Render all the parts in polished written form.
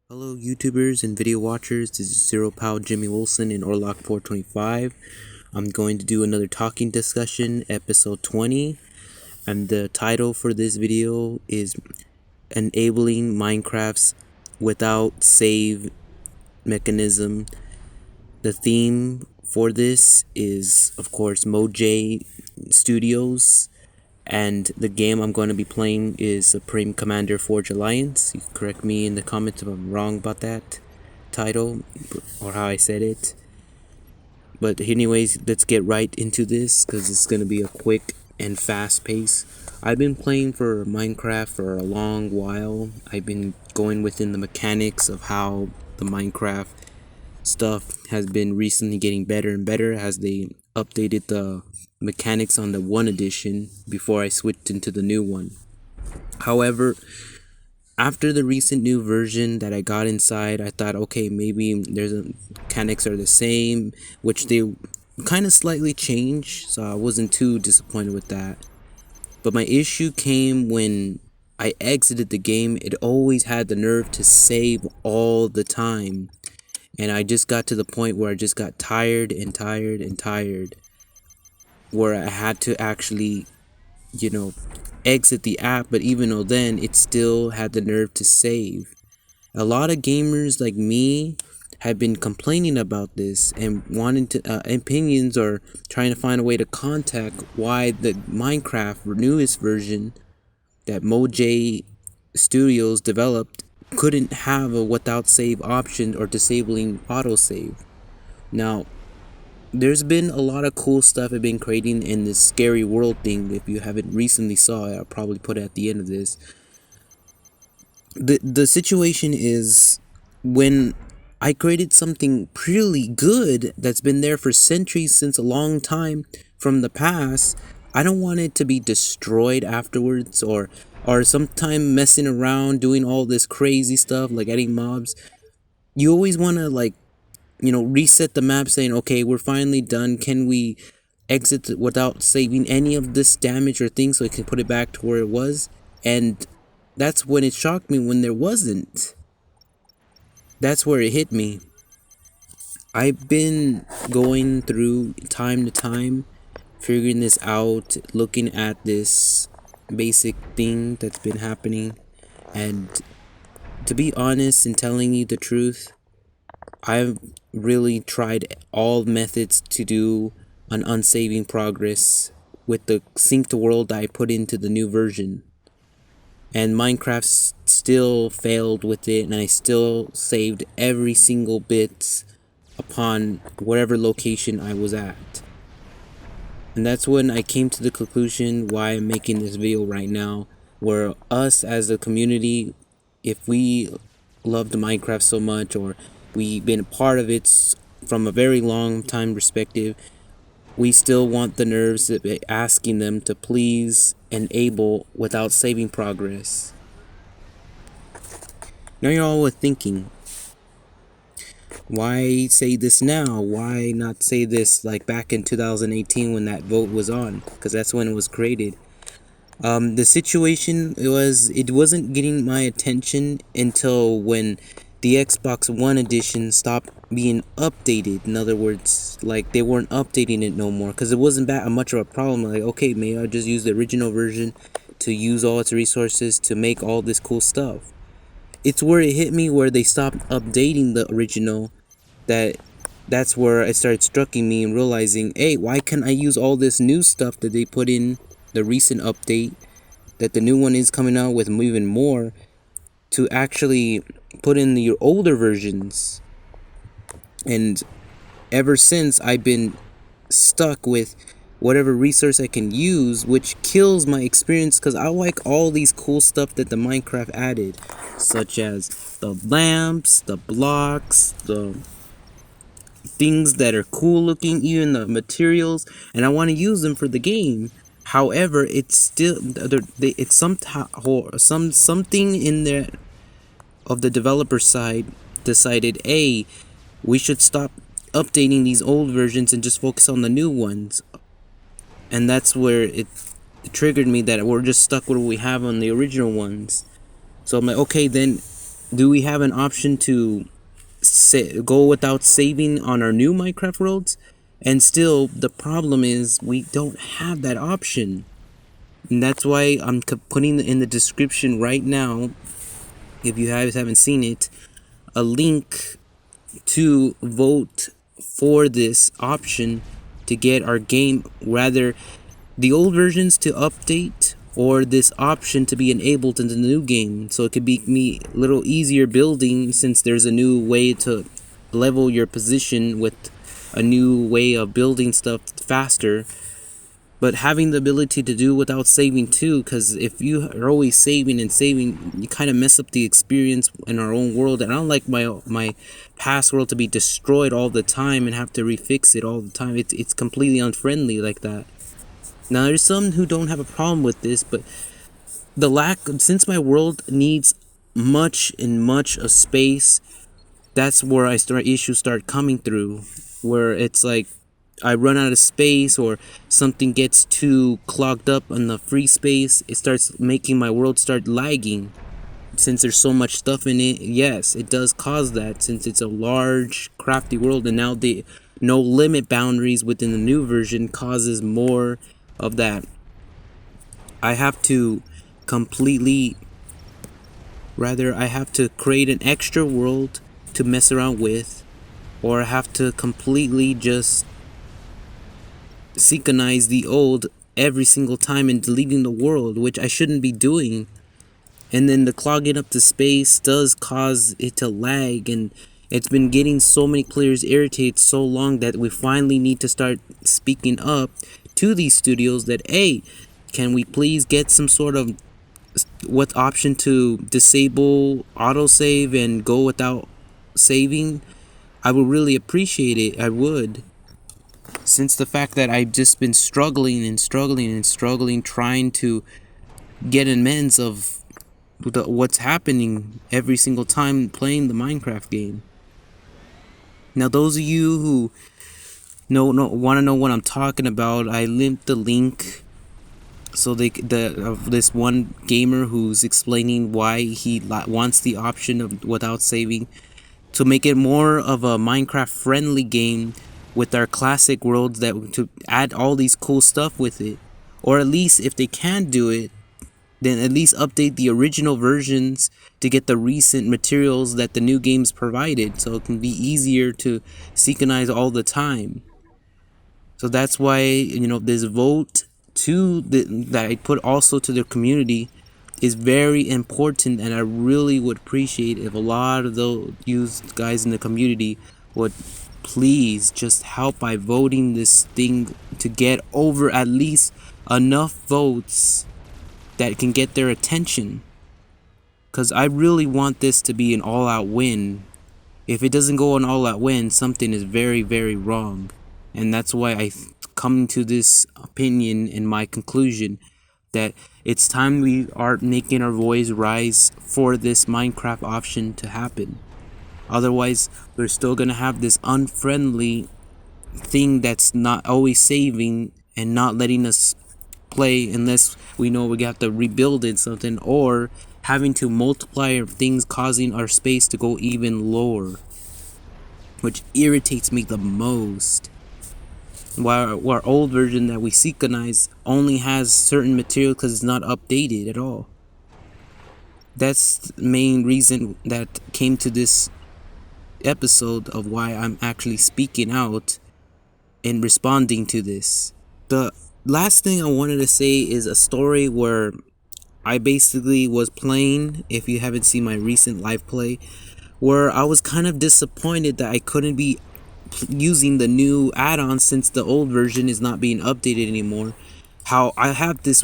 Hello YouTubers and video watchers, this is Zero Pow Jimmy Wilson in Orlock 425. I'm going to do another talking discussion, episode 20, and the title for this video is Enabling Minecraft's Without Save Mechanism. The theme for this is, of course, Mojang Studios, and the game I'm going to be playing is Supreme Commander Forge Alliance. You can correct me in the comments if I'm wrong about that title or how I said it. But anyways, let's get right into this because it's going to be a quick and fast pace. I've been playing for Minecraft for a long while. I've been going within the mechanics of how the Minecraft stuff has been recently getting better and better as they updated the mechanics on the 1 edition before I switched into the new one. However, after the recent new version that I got inside, I thought, okay, maybe mechanics are the same, which they kind of slightly changed, so I wasn't too disappointed with that. But my issue came when I exited the game. It always had the nerve to save all the time. And I just got to the point where I just got tired, where I had to actually, exit the app. But even though then, it still had the nerve to save. A lot of gamers like me have been complaining about this and wanting to opinions or trying to find a way to contact why the Minecraft newest version that Mojang Studios developed couldn't have a without save option or disabling autosave. Now, there's been a lot of cool stuff I've been creating in this scary world thing. If you haven't recently saw it, I'll probably put it at the end of this. The situation is when I created something really good that's been there for centuries, since a long time from the past, I don't want it to be destroyed afterwards or sometime messing around doing all this crazy stuff like adding mobs. You always want to reset the map saying, okay, we're finally done. Can we exit without saving any of this damage or things so I can put it back to where it was? And that's when it shocked me when there wasn't. That's where it hit me. I've been going through time to time, figuring this out, looking at this basic thing that's been happening, and to be honest and telling you the truth, I've really tried all methods to do an unsaving progress with the synced world I put into the new version. And Minecraft still failed with it, and I still saved every single bit upon whatever location I was at. And that's when I came to the conclusion why I'm making this video right now, where us as a community, if we loved Minecraft so much, or we've been a part of it from a very long time perspective, we still want the nerves of asking them to please enable without saving progress. Now you're all thinking, why say this now? Why not say this like back in 2018 when that vote was on? Because that's when it was created. The situation was, it wasn't getting my attention until when the Xbox One edition stopped being updated. In other words, like they weren't updating it no more because it wasn't that much of a problem. Like, okay, maybe I'll just use the original version to use all its resources to make all this cool stuff. It's where it hit me where they stopped updating the original that's where it started striking me and realizing, hey, why can't I use all this new stuff that they put in the recent update, that the new one is coming out with even more, to actually put in your older versions? And ever since, I've been stuck with whatever resource I can use, which kills my experience because I like all these cool stuff that the Minecraft added, such as the lamps, the blocks, the things that are cool looking, even the materials, and I want to use them for the game. However, it's still it's something in there of the developer side decided, hey, we should stop updating these old versions and just focus on the new ones. And that's where it triggered me that we're just stuck with what we have on the original ones. So I'm like, okay, then do we have an option to go without saving on our new Minecraft worlds? And still, the problem is we don't have that option. And that's why I'm putting in the description right now, if you guys haven't seen it, a link to vote for this option to get our game, rather the old versions to update, or this option to be enabled in the new game, so it could be me a little easier building, since there's a new way to level your position with a new way of building stuff faster. But having the ability to do without saving too, because if you are always saving and saving, you kind of mess up the experience in our own world. And I don't like my past world to be destroyed all the time and have to refix it all the time. It's completely unfriendly like that. Now there's some who don't have a problem with this, but the lack, since my world needs much of space, that's where issues start coming through, where it's like I run out of space, or something gets too clogged up on the free space. It starts making my world start lagging, since there's so much stuff in it. Yes, it does cause that, since it's a large crafty world, and now the no limit boundaries within the new version causes more of that. I have to completely, rather I have to create an extra world to mess around with, or I have to completely just synchronize the old every single time and deleting the world, which I shouldn't be doing. And then the clogging up the space does cause it to lag, and it's been getting so many players irritated so long that we finally need to start speaking up to these studios that, hey, can we please get some sort of what option to disable autosave and go without saving? I would really appreciate it. I would. Since the fact that I've just been struggling trying to get amends of what's happening every single time playing the Minecraft game. Now those of you who want to know what I'm talking about, I linked the link so this one gamer who's explaining why he wants the option of without saving, to make it more of a Minecraft friendly game with our classic worlds, that to add all these cool stuff with it. Or at least if they can't do it, then at least update the original versions to get the recent materials that the new games provided, so it can be easier to synchronize all the time. So that's why, this vote that I put also to the community is very important, and I really would appreciate if a lot of you guys in the community would please just help by voting this thing to get over at least enough votes that can get their attention. Because I really want this to be an all-out win. If it doesn't go an all-out win, something is very, very wrong. And that's why I come to this opinion and my conclusion that it's time we are making our voice rise for this Minecraft option to happen. Otherwise, we're still gonna have this unfriendly thing that's not always saving and not letting us play unless we know we have to rebuild it something, or having to multiply things, causing our space to go even lower, which irritates me the most. While our old version that we synchronize only has certain material because it's not updated at all. That's the main reason that came to this episode of why I'm actually speaking out and responding to this. The last thing I wanted to say is a story where I basically was playing, if you haven't seen my recent live play, where I was kind of disappointed that I couldn't be using the new add-on since the old version is not being updated anymore. How I have this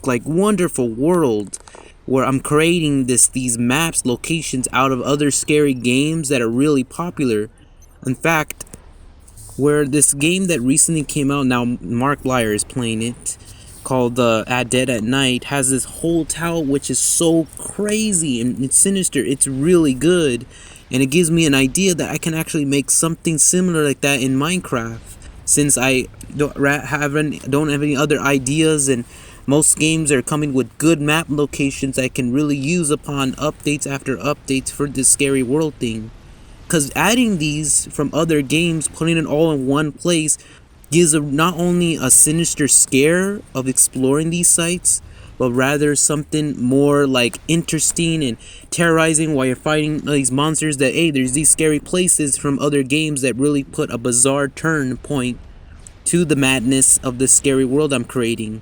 wonderful world where I'm creating these maps, locations out of other scary games that are really popular. In fact, where this game that recently came out, now Markiplier is playing it, called At Dead at Night, has this whole tower which is so crazy and it's sinister. It's really good, and it gives me an idea that I can actually make something similar like that in Minecraft, since I don't have any other ideas, and Most games are coming with good map locations I can really use upon updates after updates for this scary world thing. Because adding these from other games, putting it all in one place, gives not only a sinister scare of exploring these sites, but rather something more like interesting and terrorizing while you're fighting these monsters. That, hey, there's these scary places from other games that really put a bizarre turn point to the madness of the scary world I'm creating.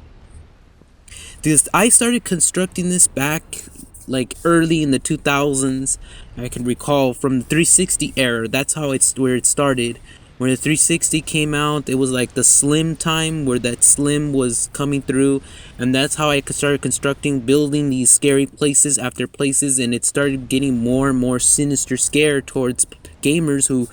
Because I started constructing this back like early in the 2000s. I can recall from the 360 era. That's how it's where it started. When the 360 came out, it was like the Slim time where that Slim was coming through, and that's how I started constructing, building these scary places after places, and it started getting more and more sinister scare towards gamers who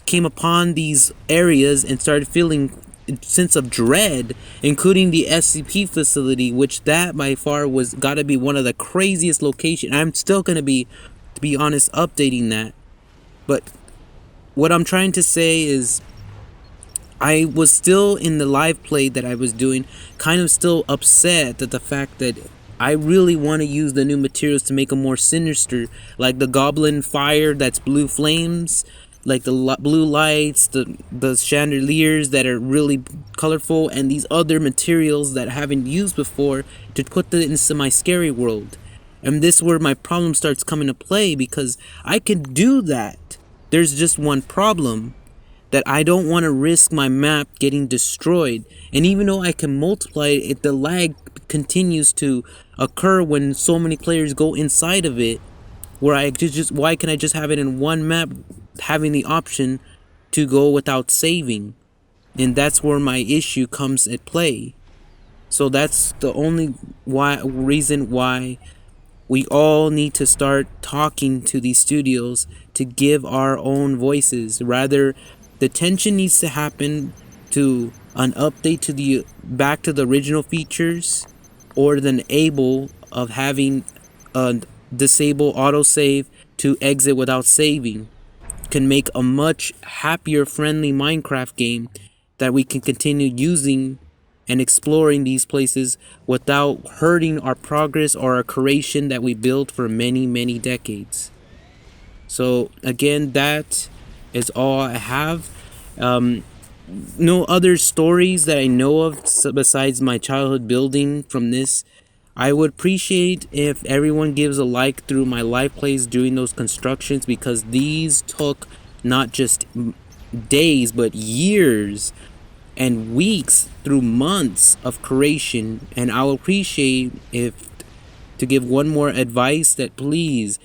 came upon these areas and started feeling a sense of dread, including the SCP facility, which that by far was gotta be one of the craziest locations. I'm still gonna be, to be honest, updating that. But what I'm trying to say is, I was still in the live play that I was doing, kind of still upset at the fact that I really want to use the new materials to make them more sinister, like the goblin fire that's blue flames, like the blue lights, the chandeliers that are really colorful, and these other materials that I haven't used before to put that into my scary world. And this is where my problem starts coming to play, because I can do that. There's just one problem, that I don't want to risk my map getting destroyed. And even though I can multiply it, the lag continues to occur when so many players go inside of it, where I just why can I just have it in one map, having the option to go without saving? And that's where my issue comes at play. So that's the only reason why we all need to start talking to these studios to give our own voices. Rather, the tension needs to happen to an update to the back to the original features, or the enable of having a disable autosave to exit without saving can make a much happier, friendly Minecraft game that we can continue using and exploring these places without hurting our progress or our creation that we built for many, many decades. So again, that is all I have. No other stories that I know of besides my childhood building from this. I would appreciate if everyone gives a like through my live plays doing those constructions, because these took not just days but years and weeks through months of creation. And I'll appreciate if to give one more advice, that please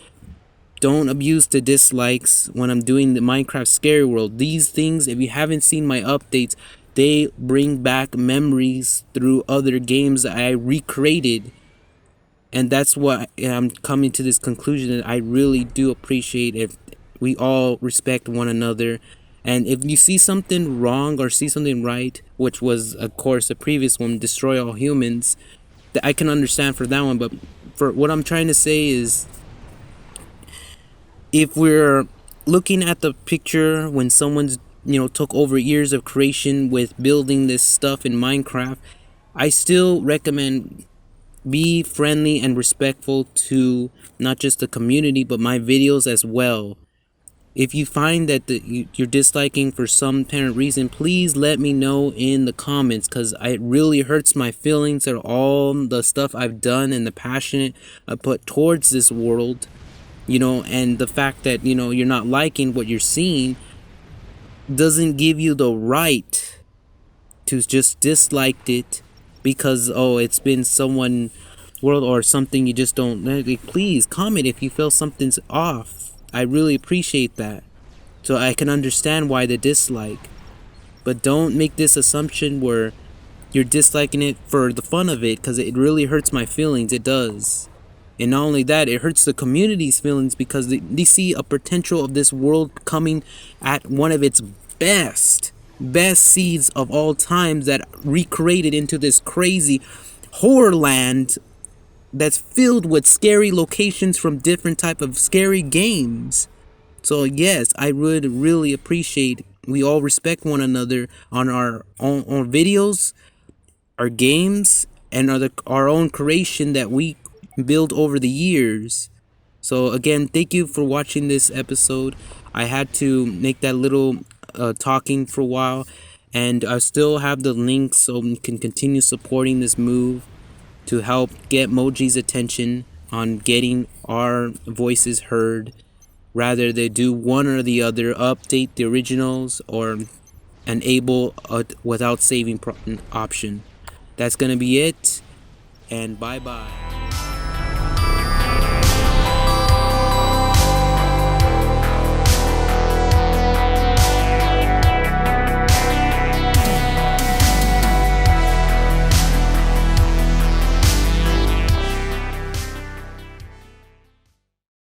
don't abuse the dislikes when I'm doing the Minecraft Scary World. These things, if you haven't seen my updates, they bring back memories through other games that I recreated. And that's what I'm coming to this conclusion, that I really do appreciate if we all respect one another. And if you see something wrong or see something right, which was, of course, the previous one, destroy all humans, that I can understand for that one. But for what I'm trying to say is, if we're looking at the picture when someone's, took over years of creation with building this stuff in Minecraft, I still recommend be friendly and respectful to not just the community but my videos as well. If you find that you're disliking for some apparent reason, please let me know in the comments, because it really hurts my feelings at all the stuff I've done and the passion I put towards this world. And the fact that, you're not liking what you're seeing doesn't give you the right to just dislike it because, it's been someone world or something you just don't like. Please comment if you feel something's off. I really appreciate that, so I can understand why the dislike. But don't make this assumption where you're disliking it for the fun of it, because it really hurts my feelings. It does. And not only that, it hurts the community's feelings, because they see a potential of this world coming at one of its best seeds of all times, that recreated into this crazy horror land that's filled with scary locations from different type of scary games. So yes, I would really appreciate we all respect one another on our videos, our games, and our own creation that we build over the years. So again, thank you for watching this episode. I had to make that little talking for a while, and I still have the links so we can continue supporting this move to help get Moji's attention on getting our voices heard. Rather, they do one or the other, update the originals or enable a without saving option. That's gonna be it, and bye bye.